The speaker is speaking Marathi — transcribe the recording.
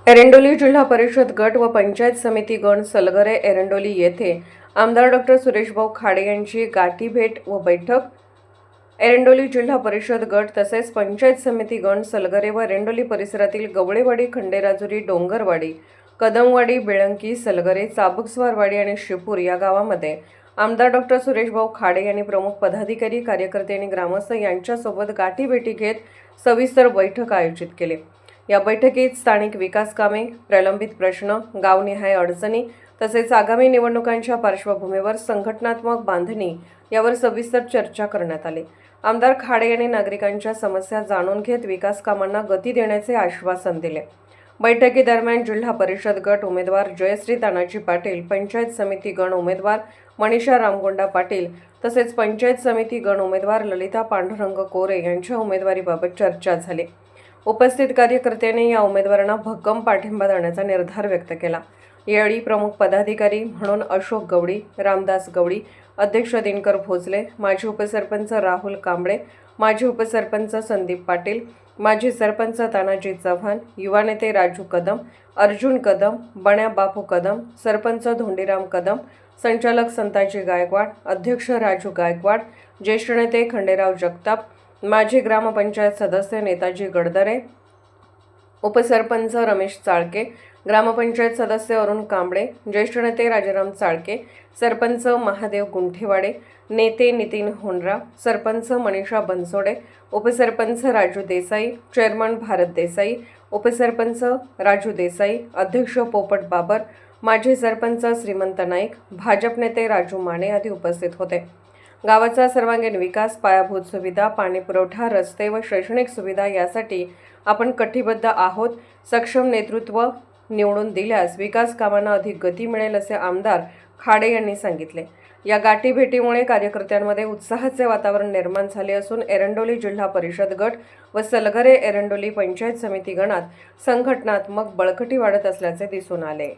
एरंडोली जिल्हा परिषद गट व पंचायत समिती गण सलगरे एरंडोली येथे आमदार डॉक्टर सुरेशभाऊ खाडे यांची गाठी भेट व बैठक। एरंडोली जिल्हा परिषद गट तसेच पंचायत समिती गण सलगरे व एरंडोली परिसरातील गवळेवाडी, खंडेराजुरी, डोंगरवाडी, कदमवाडी, बेळंकी, सलगरे, चाबुकस्वारवाडी आणि शिपूर या गावांमध्ये आमदार डॉक्टर सुरेशभाऊ खाडे यांनी प्रमुख पदाधिकारी, कार्यकर्ते आणि ग्रामस्थ यांच्यासोबत गाठीभेटी घेत सविस्तर बैठक आयोजित केली। या बैठकीत स्थानिक विकास कामे, प्रलंबित प्रश्न, गावनिहाय अडचणी तसेच आगामी निवडणुकांच्या पार्श्वभूमीवर संघटनात्मक बांधणी यावर सविस्तर चर्चा करण्यात आली। आमदार खाडे यांनी नागरिकांच्या समस्या जाणून घेत विकास कामांना गती देण्याचे आश्वासन दिले। बैठकीदरम्यान जिल्हा परिषद गट उमेदवार जयश्री तानाजी पाटील, पंचायत समिती गण उमेदवार मनीषा रामगोंडा पाटील तसेच पंचायत समिती गण उमेदवार ललिता पांडुरंग कोरे यांच्या उमेदवारीबाबत चर्चा झाली। उपस्थित कार्यकर्त्यांनी या उमेदवारांना भक्कम पाठिंबा देण्याचा निर्धार व्यक्त केला। यावेळी प्रमुख पदाधिकारी म्हणून अशोक गवडी, रामदास गवडी, अध्यक्ष दिनकर भोसले, माजी उपसरपंच राहुल कांबळे, माजी उपसरपंच संदीप पाटील, माजी सरपंच तानाजी चव्हाण, युवा नेते राजू कदम, अर्जुन कदम, बण्या बापू कदम, सरपंच धोंडीराम कदम, संचालक संताजी गायकवाड, अध्यक्ष राजू गायकवाड, ज्येष्ठ नेते खंडेराव जगताप, माजी ग्रामपंचायत सदस्य नेताजी गडदरे, उपसरपंच रमेश चाळके, ग्रामपंचायत सदस्य अरुण कांबळे, ज्येष्ठ नेते राजाराम चाळके, सरपंच महादेव गुंठेवाडे, नेते नितीन होनरा, सरपंच मनीषा बनसोडे, उपसरपंच राजू देसाई, चेअरमन भारत देसाई, उपसरपंच राजू देसाई, अध्यक्ष पोपट बाबर, माजी सरपंच श्रीमंत नाईक, भाजप नेते राजू माने आदी उपस्थित होते। गावाचा सर्वांगीण विकास, पायाभूत सुविधा, पाणी पुरवठा, रस्ते व शैक्षणिक सुविधा यासाठी आपण कटिबद्ध आहोत। सक्षम नेतृत्व निवडून दिल्यास विकास कामांना अधिक गती मिळेल असे आमदार खाडे यांनी सांगितले। या गाठीभेटीमुळे कार्यकर्त्यांमध्ये उत्साहाचे वातावरण निर्माण झाले असून एरंडोली जिल्हा परिषद गट व सलगरे एरंडोली पंचायत समिती गणात संघटनात्मक बळकटी वाढत असल्याचे दिसून आले।